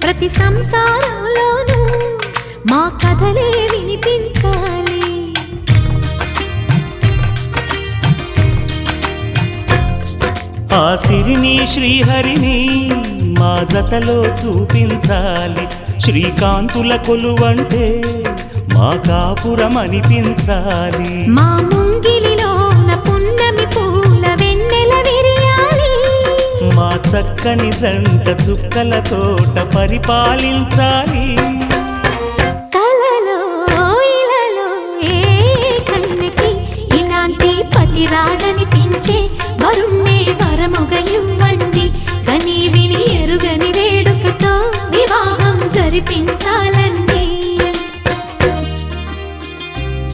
ప్రతి సంసారంలోనూ మా కథలే వినిపించాలి. ఆ సిరిని శ్రీహరిని మా జతలో చూపించాలి. శ్రీకాంతుల కొలువంటే మా కాపురం అనిపించాలి. మా ముంగిలిలోన పున్నమి పూల వెన్నెల విరియాలి. మా చక్కని జంట చుక్కల తోట పరిపాలించాలి. కలలో ఇలలో ఏ కన్నకి ఇలాంటి పతి రాడనిపించే వరుణ్ణే వరముగా ఇవ్వండి. కని విని ఎరుగని వేడుకతో వివాహం జరిపించండి.